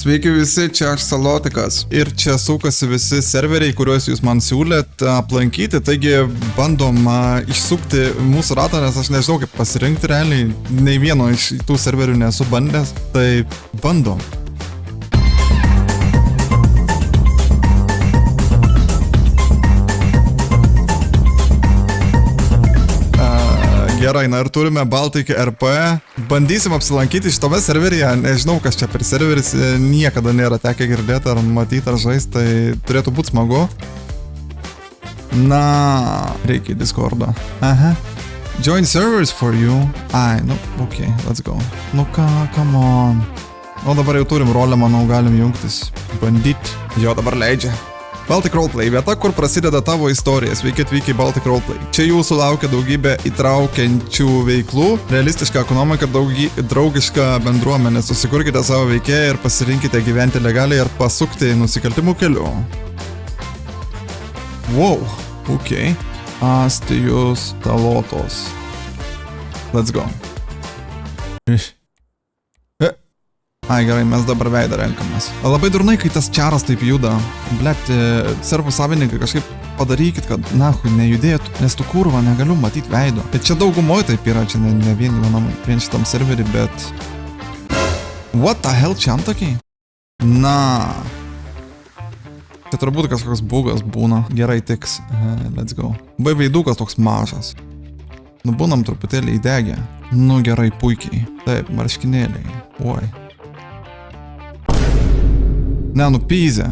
Sveiki visi, čia aš Salotikas. Ir čia sukasi visi serveriai, kuriuos jūs man siūlėt aplankyti. Taigi bandom išsukti mūsų ratą, nes aš nežinau kaip pasirinkti realiai. Nei vieno iš tų serverių nesu bandęs. Tai bandom. Gerai, na ir turime Baltic RP. Bandysim apsilankyti šitame serveryje. Nežinau, kas čia per serveris. Niekada nėra tekę girdėti ar matyti ar žaisti. Tai turėtų būti smagu. Na, reikia Discordo. Aha. Join servers for you. Ai, nu, ok, let's go. Nu ką, come on. O dabar jau turim rolę, manau, galim jungtis. Bandyt. Jo, dabar leidžia. Baltic Roleplay, vieta, kur prasideda tavo istorija. Sveiki atvykę į Baltic Roleplay. Čia jūsų laukia daugybė įtraukiančių veiklų, realistiška ekonomika, draugiška bendruomenė. Susikurkite savo veikėją ir pasirinkite gyventi legaliai ir pasukti nusikaltimų keliu. Wow, ok. Astijus Talotos. Let's go. Ai, gerai, mes dabar veidą renkamės. Labai durnai, kai tas čaras taip juda. Blet, servų savininkai kažkaip padarykit, kad nahui nejudėtų, nes tu kurva negaliu matyti veido. Bet čia daugumoje taip yra, čia ne vien šitam serverį, bet... What the hell, čia antakiai? Na. Čia turbūt kažkoks bugas būna. Gerai tiks. Let's go. Veidukas toks mažas. Nu, būnam truputėlį įdegę. Nu, gerai, puikiai. Taip, marškinėliai. Oi. Ne, nu pyzė.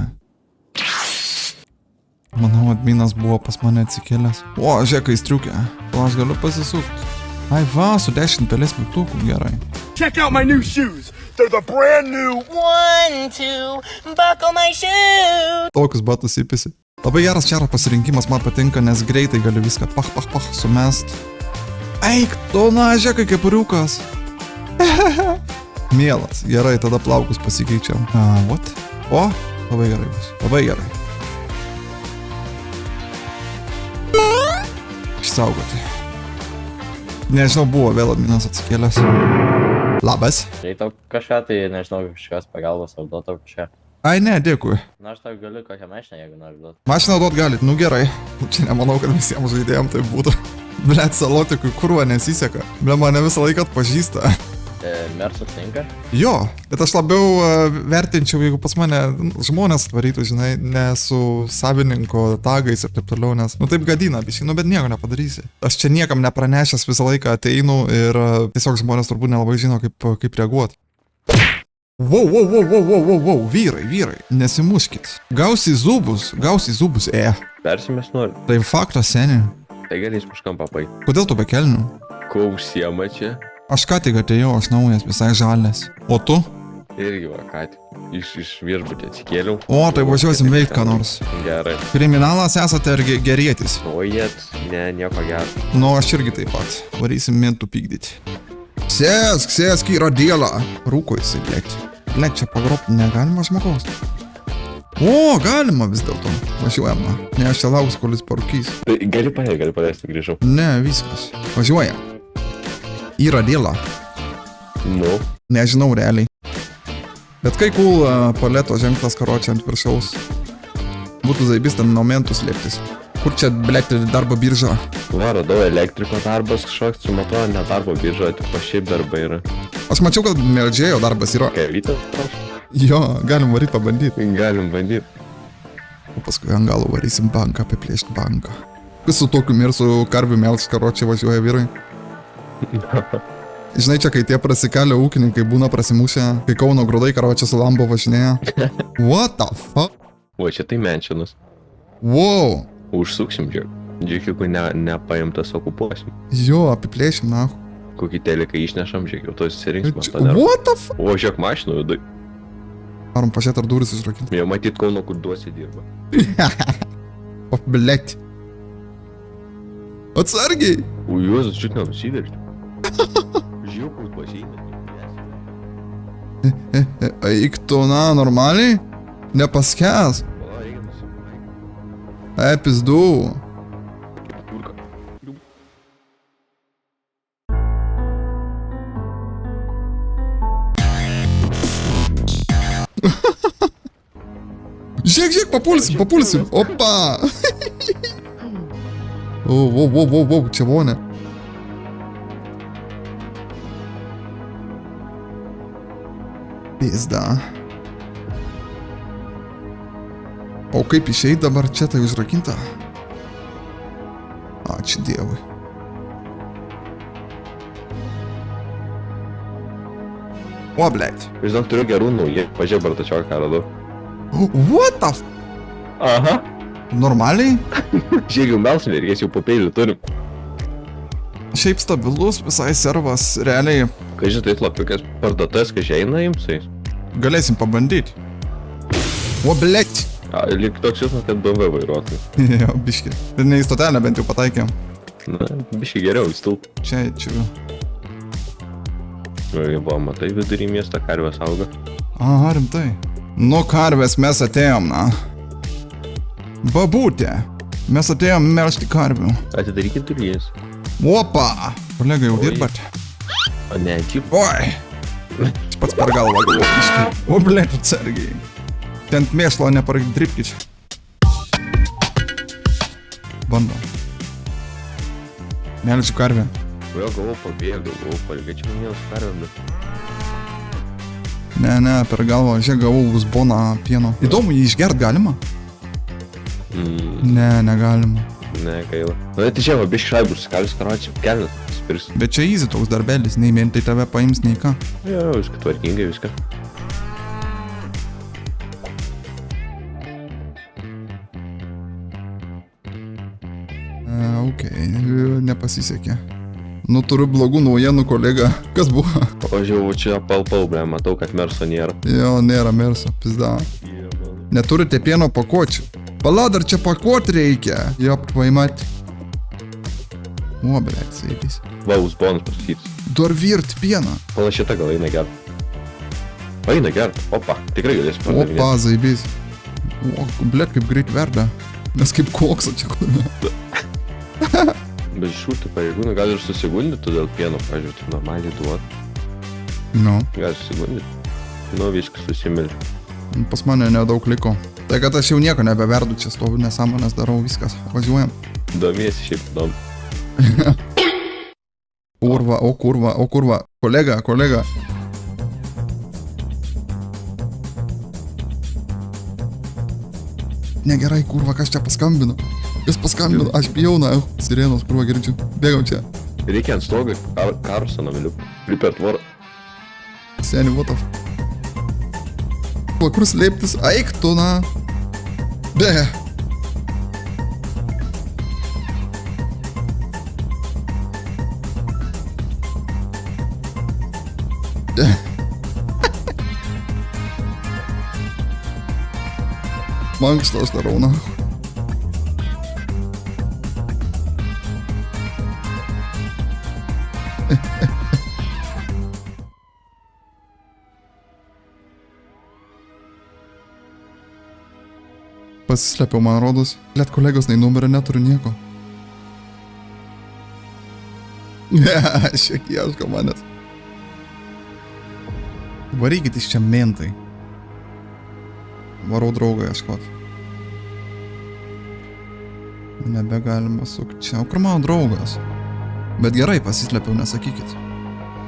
Manau, adminas buvo pas mane atsikėlęs. O, žiūrėk, įstriukė. O aš galiu pasisukti. Ai va, su 10 pelės mygtukų, gerai. Check out my new shoes. They're the brand new 1, 2, buckle my shoe. Tokius batus įpisi. Labai geras čaro pasirinkimas, man patinka, nes greitai gali viską pach, sumest. Eik, tu na, žiūrėk, kaip puriukas. Mielas, gerai, tada plaukus pasikeičiam. What? O, labai gerai bus. Labai gerai. Išsaugoti. Nežinau, buvo vėl adminas atsikėlęs. Labas. Jei tau kažką, tai nežinau, kažkas pagalbos ar duot tau kažką. Ai, ne, dėkui. Na, aš tau galiu kokią mašiną, jeigu nori duot. Mašiną duot galit, nu gerai. Čia nemanau, kad visiems žaidėjams tai būtų. Blet, Salotikui kurva nesiseka. Blet, mane visą laiką atpažįsta. Mersas tinka? Jo, bet aš labiau vertinčiau, jeigu pas mane žmonės atvarytų, žinai, ne su savininko tagais ir taip toliau, nes, nu taip gadina, biškai, nu bet nieko nepadarysi. Aš čia niekam nepranešęs visą laiką ateinu ir tiesiog žmonės turbūt nelabai žino, kaip reaguoti. Wow, vyrai, nesimuškit. Gausi zubus, Persimės nori. Tai faktas, seni. Tai galės muškam papai. Kodėl tu be kelnių? Ko užsiema čia? Aš ką tik atėjau, aš naujas, visai žalės. O tu? Irgi va, ką tik. Iš viešbutį atsikėliau. O, tai važiuosim veikti ką nors. Gerai. Kriminalas esate ar gerietis? O jėt, ne, nieko gero. Nu, aš irgi taip pat. Varysim mentų pykdyti. Sėsk, yra dėlą. Rūko jisai, blėt. Blėt, čia pagrobti negalima žmogaus. O, galima vis dėlto. Važiuojama. Ne, aš čia lauks, kol jis parūkys. Tai gali paleisti, grįžau. Ne, viskas. Važiuojam. Yra dėlą. Nu. Nežinau realiai. Bet kai cool paleto ženklas karočią ant viršaus. Būtų zaibis ten momentų slėptis. Kur čia, blėt, darbo birža? Va, radau elektriko darbas kažkoks, čia matau, ne darbo birža, tik šiaip darbai yra. Aš mačiau, kad meldžėjo darbas yra. Kelytas? Jo, galim varyti pabandyti. Galim bandyti. O paskui ant galo varysim banką, apiplėšti banką. Kas su tokiu mirsu karvių melš karočią važiuoja vyrai? Žinai, čia kai tie prasikalę ūkininkai būna prasimušę, kai Kauno grūdai karočią su Lambo važinėja. What the fuck? O, čia tai menšinas. Wow. Užsuksim, žiūrėk, jeigu nepaimtas okupuosim. Jo, apiplėšim, nahu. Kokį teleką išnešam, žiūrėk, jau to susirinks man to What the fuck? O, žiūrėk, mašinų vidui. Varom pažiūrėt, ar duris išrakinti. Jau matyt, Kauno kurduose dirba. O, blėt. Atsargiai. O, Juozas, čiut nenusiverti. Žiūrėk, koks baseinas. Eik tu, na, normaliai? Nepaskęs. Pizdu. Žiūrėk, papulsim. Opa. O, čia vonė. Pizda. O kaip išeit dabar čia tai užrakinta? Ačiū Dievui. O, blėt. Žinok, turiu gerų naujų. Pažiūrėk, Bartačiok, ką radau. What the f... Aha. Normaliai? Žiūrėk, jau melsim, reikės jau papėlių turim. Šiaip stabilus visai servas, realiai. Kai žinai, tai lapiukas parduotas, kai eina imsai. Galėsim pabandyti. O, blėt. Lyg toks jausmas, kad BMW vairuotojai. Jo, biški. Ir ne į stotelę bent jau pataikėm. Na, biški geriau įstulp. Čia. Buvo, matai, vidury miestą karvės auga. Aha, rimtai. Nu, karvės mes atėjom, na. Babutė. Mes atėjom melžti karvių. Atidarykit duris. Opa. Kolega, jau dirbat? O ne, taip. Oi. Pats per galvą galvoju. O, blėt, atsargiai. Ten mėšlo neparadripkit. Bandom. Melžiu karvę. Jo, galvoju pabėgau, palgaičiau minėjau su karvėm, bet... Ne, per galvą, žiūrėk, gavau uzboną pieno. Įdomu, jį išgert galima? Ne, negalima. Ne, gaila. Na, tai čia, biški šaibus, kalis karačių, kelias, spirs. Bet čia easy toks darbelis, nei mentai tave paims, nei ką. Jo, viską tvarkingai, viską. Okei, nepasisekė. Nu, turiu blogų naujienų, kolega. Kas buvo? O žiūrėjau, čia palpau, ble, matau, kad merso nėra. Jo, nėra merso, pizda. Neturite pieno pakuočių. Pala, dar čia pakuoti reikia. Jop, vaimat. O, blėt, sveikis. Va, uzbonas pasakytis. Dar virt pieną. Pala šitą gal eina gert. Eina gert. Opa, tikrai galėsi pardavinėti. Opa, zaibys. O, blėt, kaip greit verda. Mes kaip kokso čia kurime. Bet šūtų pareigūnų gali ir susigundyti dėl pieno, pažiūrėjau, taip normaliai duot. Nu. Gali susigundyti. Nu, viskas susimilti. Pas mane nedaug liko. Tai kad aš jau nieko nebeverdu, čia stoviu nesąmonės darau, viskas. Važiuojam. Domiesi šiaip įdomu. Kurva. Kolega. Negerai, kurva, kas čia paskambino? Kas paskambino? Aš bijau, na, sirenos, kurva, girdžiu. Bėgam čia. Reikia ant stogo karuso nameliu. Pripert tvorą. Seni, what the f... Kur slėptis? Eik tu, na. Be. Mankštą aš darau, na. Pasislėpiau, man rodos. Liet kolegos, nei numerio neturiu nieko. Šiek ieško manęs. Varykit iš čia mentai. Varau draugą ieškot. Nebegalima sukti čia. O kur mano draugas? Bet gerai, pasislėpiau, nesakykit.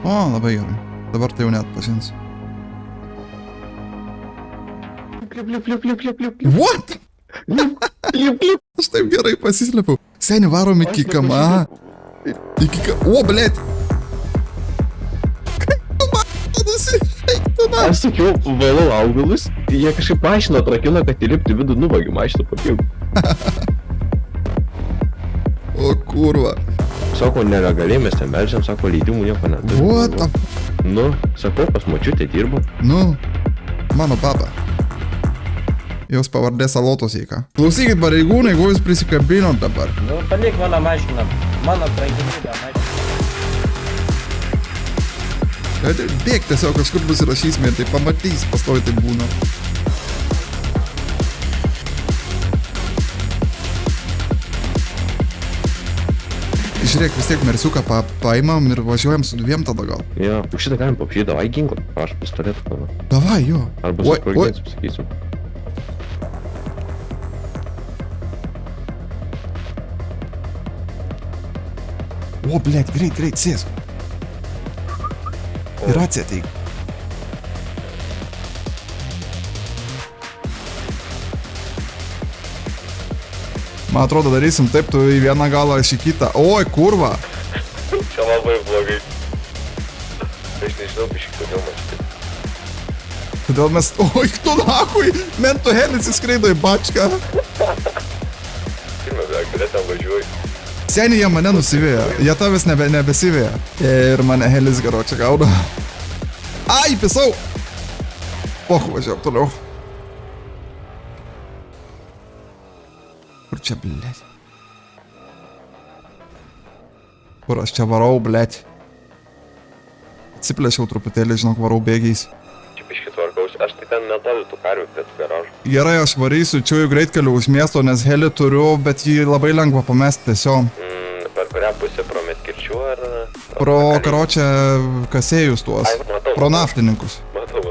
O, labai gerai. Dabar tai jau net pažins. What? Aš taip gerai pasislėpiau. Seni, varom iki kama. O, blėt. Kaip tu matosi? Eik tu na. Aš sakiau, valau augalus, jie kažkaip mašiną atrakino, kad įlipti vidų nuvagi mašiną papilgų. O, kurva. Sako, nelegaliai mes ten melžiam, sako, leidimų nieko neturi. What the f... Nu, sakau, pas močiutę dirbu. Nu, mano baba. Jos pavardė Salotos įka. Klausykit, pareigūnai, ko jūs prisikabinot dabar? Nu, palik mano mašiną. Mano praeitybę mašiną. Bėg tiesiog kažkur nusirašysime, tai pamatys, pastovi tai būna. Žiūrėk, vis tiek mersiuką paimam ir važiuojam su dviem tada gal. Jo, už šitą galim papšyti, davai ginklą, prašau, pistoletą. Davai, jo. Arba su sprogdėtis, pasakysim. O, blėt, greit, sėsk. Ir atsėteik. Man atrodo, darysim taip, tu į vieną galą, aš į kitą. Oi, kurva. Čia labai blogai. Aš nežinau, biškai, kodėl man štai. Todėl mes... Oi, tu nahui! Mentų helis įskraido į bačką. Pirmą, kada ten važiuoji. Seniai jie mane nusivėjo. Jie tavęs nebesivėjo. Ir mane helis garo čia gaudo. Ai, pisau! Och, važiuoju toliau. Kur čia, blėt? Kur aš čia varau, blėt? Atsiplėšiau truputėlį, žinok, varau bėgiais. Čia biškai tvarkaus. Aš tai ten netoli tų karvių prie tų garažų. Gerai, aš varysiu čiųjų greitkeliu už miesto, nes helį turiu, bet jį labai lengva pamesti tiesiog. Per kurią pusę pro Medkirčių ar... Pro, karočią, kasėjus tuos. Ai, matau. Pro naftininkus. Matau.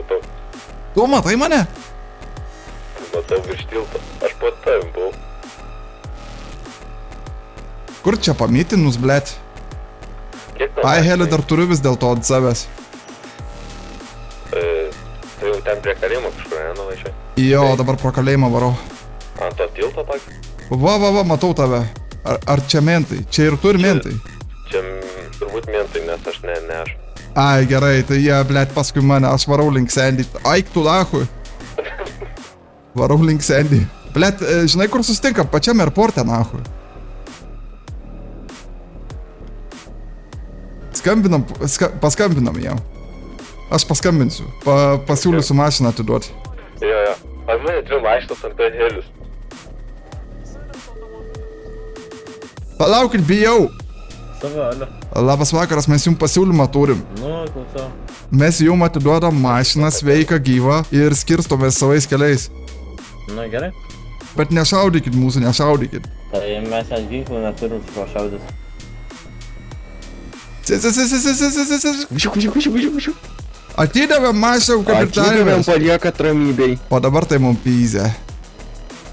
Tu matai mane? Matau virš tilto. Aš po tavim buvau. Kur čia pamytinus, blėt? Ai, helį dar turiu vis dėl to ant savęs. Tai jau ten prie kalėjimo kažkur, nenuvažiuoji? Jo, dabar pro kalėjimą varau. Ant to tilto tokį? Va, matau tave. Ar čia mentai? Čia ir turi mentai? Čia turbūt mentai, nes aš ne aš. Ai, gerai, tai jie, blėt, paskui mane, aš varau link Sandy. Aik tu dahui. Varau link Sandy. Blėt, žinai, kur susitinkam? Pačiam airporte, nahui. Paskambinam jam. Aš paskambinsiu. Pasiūlysiu mašiną atiduoti. Jo. Pas mane dvi mašinos ant helius. Palaukit, bijau. Savalio. Labas vakaras, mes jums pasiūlymą turim. Nu, klausau. Mes jums atiduodam mašiną sveiką gyvą ir skirstomės savais keliais. Nu, gerai. Bet nešaudykit mūsų, nešaudykit. Tai mes ant ginklų neturim su ko šaudys. Važiuok. Atidavėm mašiną, kaip ir tarėmės. Paliekat ramybei. O dabar tai mums pyzė.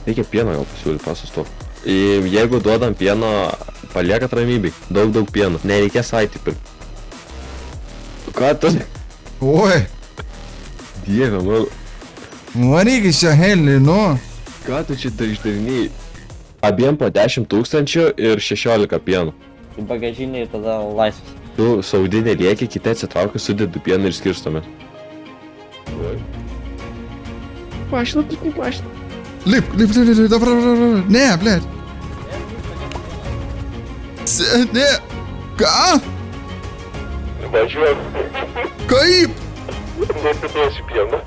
Reikia pieno jau pasiūlyti, pasustok. Jeigu duodam pieno, paliekat ramybei. Daug pieno. Nereikės aiti pirkti. Ką tu? Oi, Dieve, man. varyk iš čia helį, nu. Ką tu čia išdarinėjai? Abiem po 10 000 ir 16 pienų. Į bagažinį tada laisvas. Tu saudinė lieki, kiti atsitraukia, sudedu pieną ir skirstomės. Mašina. Lip, dabar. Ne, blėt. Ne. Ką? Važiuok. Kaip? Nepridėsiu pieną.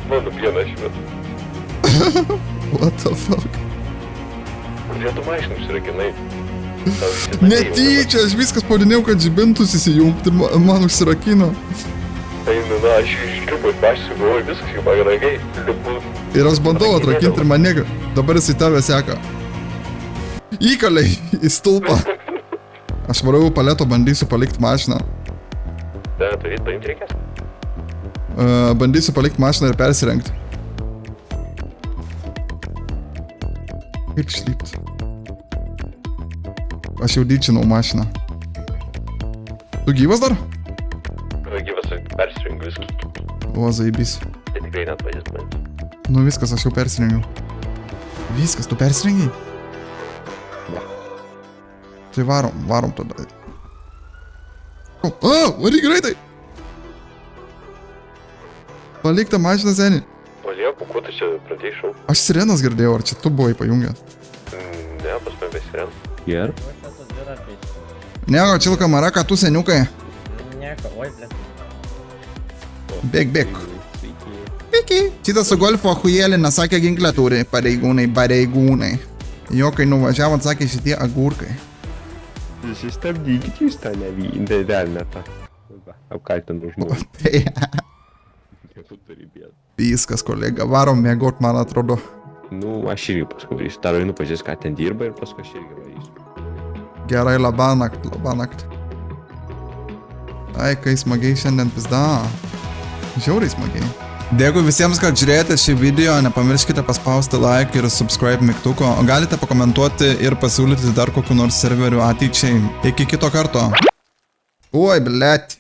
Mano pieną švietu. What the fuck? Kodėl tu mašiną užsirakinai? Netyčia, aš viskas pavadinėjau, kad žibintus įsijungti ir man užsirakino. Einu, aš išlipu į pašį, galvoju, viskas jau pagaragai. Lipu. Ir aš bandau atrakinti ir man nega. Dabar jis į tave seka. Įkaliai į stulpą. Aš varau paleto, bandysiu palikti mašiną. Ten turėt paimti reikės? Bandysiu palikti mašiną ir persirengti. Kaip išlipti? Aš jau dyčinau mašiną. Tu gyvas dar? Gyvas, persirengiu viską. O, zaibys. Tai tikrai net važias man. Nu viskas, aš jau persirengiau. Viskas, tu persirengiai? Tai varom tada. Varyk greitai! Palik tą mašiną, seni. Palieku, kuo tu čia pradėjai šau? Aš sirenas girdėjau, ar čia tu buvai pajungęs? Ne, pas mane be sirenų. Ir? Nieko, čilka maraka, tu seniukai. Nieko, oi, blėt. Bėk. Iki. Šitas su golfo achujėlį nesakė ginklę turi, pareigūnai. Jo, kai nuvažiavot, sakė šitie agurkai. Susistabdykit jūs tą nevelnetą. Apkaltintų žmogų. Viskas, kolega, varom mėgot, man atrodo. Nu, aš irgi paskui varysiu. Dar einu pažiūrės, ką ten dirba ir paskui aš irgi varysiu. Gerai, labanakt. Ai, kai smagiai šiandien pizda. Žiauriai smagiai. Dėkui visiems, kad žiūrėjote šį video, nepamirškite paspausti like ir subscribe mygtuko, o galite pakomentuoti ir pasiūlyti dar kokiu nors serveriu ateičiai. Iki kito karto. Oi, blet.